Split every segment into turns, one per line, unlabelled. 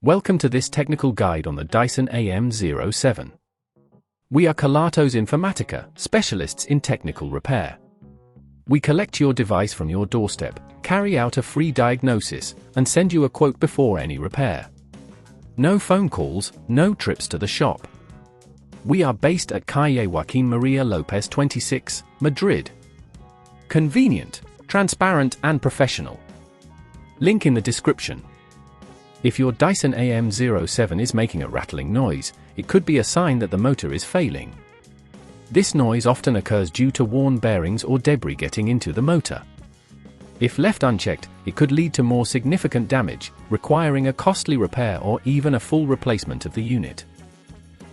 Welcome to this technical guide on the Dyson AM07. We are Kelatos Informatica, specialists in technical repair. We collect your device from your doorstep, carry out a free diagnosis, and send you a quote before any repair. No phone calls, no trips to the shop. We are based at Calle Joaquín María López 26, Madrid. Convenient, transparent and professional. Link in the description. If your Dyson AM07 is making a rattling noise, it could be a sign that the motor is failing. This noise often occurs due to worn bearings or debris getting into the motor. If left unchecked, it could lead to more significant damage, requiring a costly repair or even a full replacement of the unit.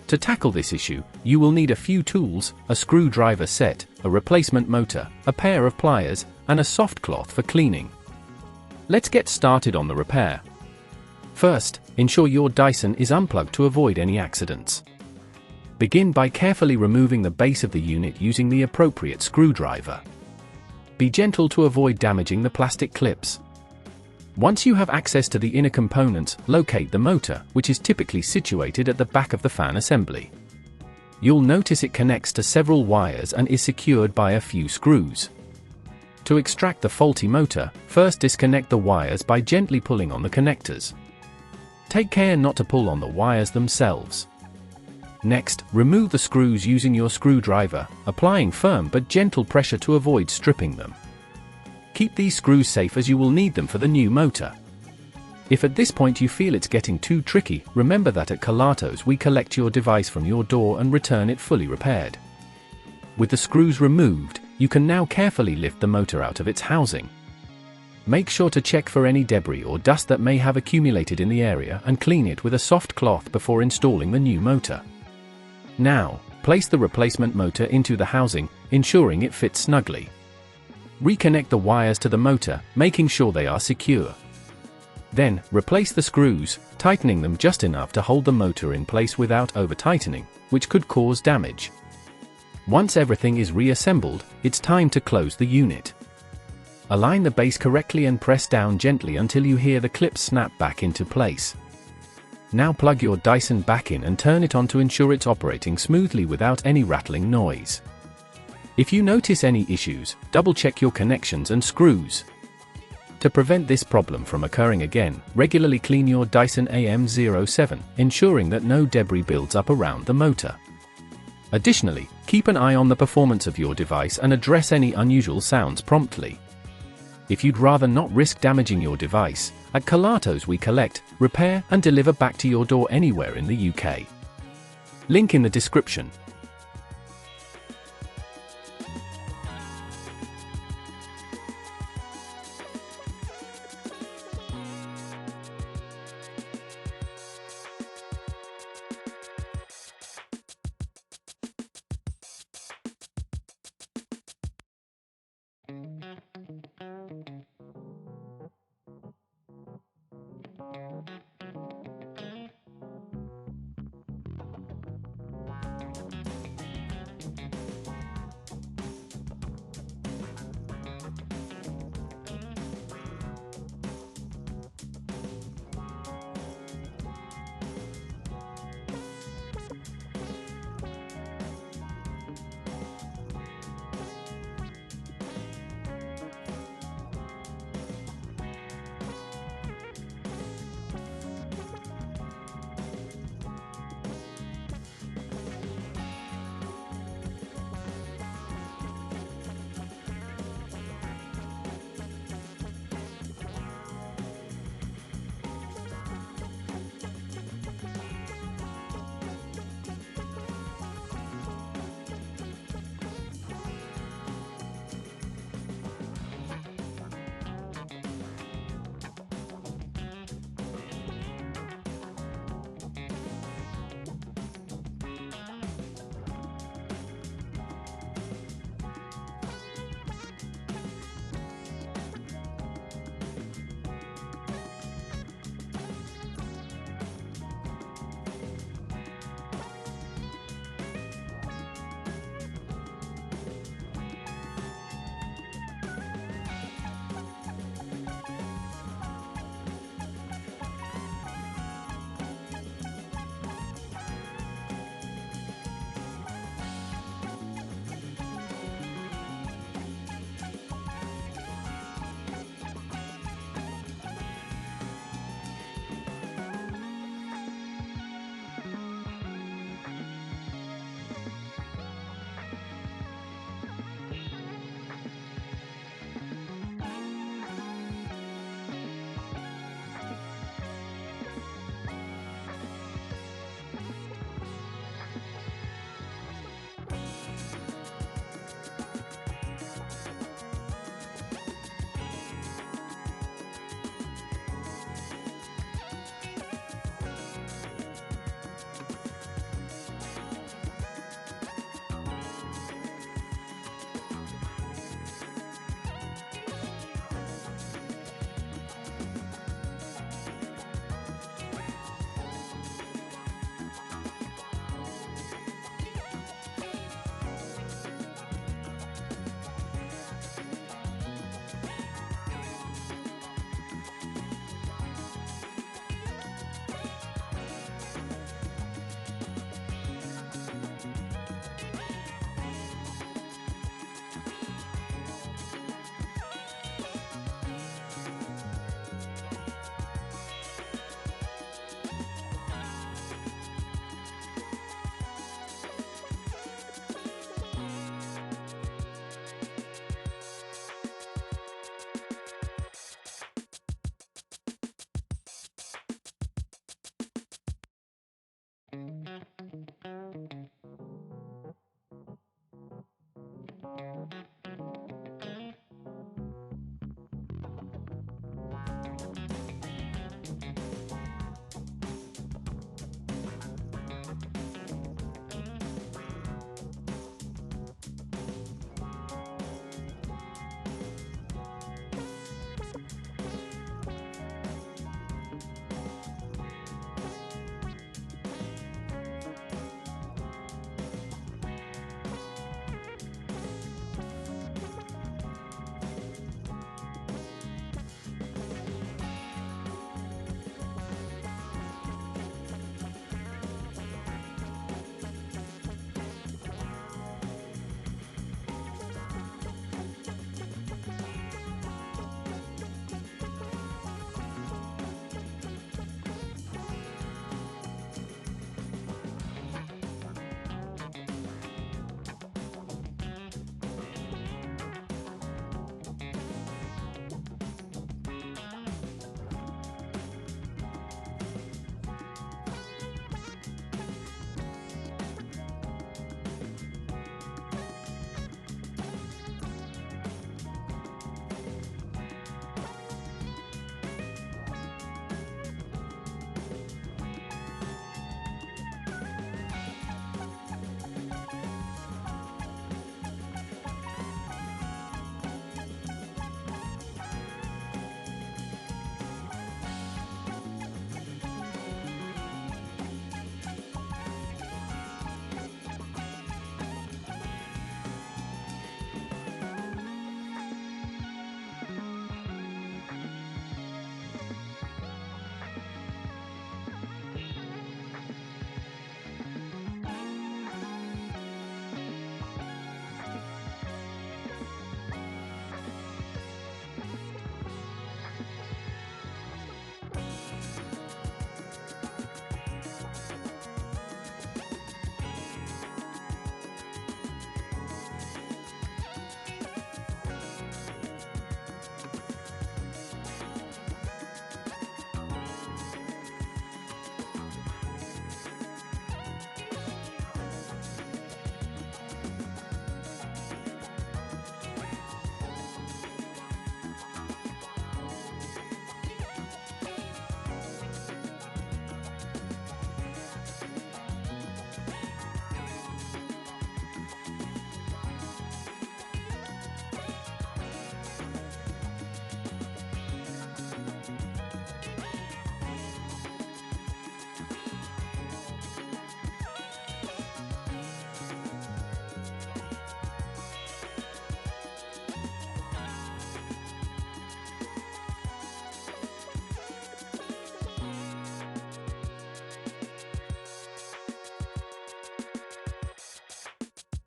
To tackle this issue, you will need a few tools, a screwdriver set, a replacement motor, a pair of pliers, and a soft cloth for cleaning. Let's get started on the repair. First, ensure your Dyson is unplugged to avoid any accidents. Begin by carefully removing the base of the unit using the appropriate screwdriver. Be gentle to avoid damaging the plastic clips. Once you have access to the inner components, locate the motor, which is typically situated at the back of the fan assembly. You'll notice it connects to several wires and is secured by a few screws. To extract the faulty motor, first disconnect the wires by gently pulling on the connectors. Take care not to pull on the wires themselves. Next, remove the screws using your screwdriver, applying firm but gentle pressure to avoid stripping them. Keep these screws safe as you will need them for the new motor. If at this point you feel it's getting too tricky, remember that at Kelatos we collect your device from your door and return it fully repaired. With the screws removed, you can now carefully lift the motor out of its housing. Make sure to check for any debris or dust that may have accumulated in the area and clean it with a soft cloth before installing the new motor. Now, place the replacement motor into the housing, ensuring it fits snugly. Reconnect the wires to the motor, making sure they are secure. Then, replace the screws, tightening them just enough to hold the motor in place without over-tightening, which could cause damage. Once everything is reassembled, it's time to close the unit. Align the base correctly and press down gently until you hear the clips snap back into place. Now plug your Dyson back in and turn it on to ensure it's operating smoothly without any rattling noise. If you notice any issues, double-check your connections and screws. To prevent this problem from occurring again, regularly clean your Dyson AM07, ensuring that no debris builds up around the motor. Additionally, keep an eye on the performance of your device and address any unusual sounds promptly. If you'd rather not risk damaging your device, at Kelatos we collect, repair and deliver back to your door anywhere in the UK. Link in the description.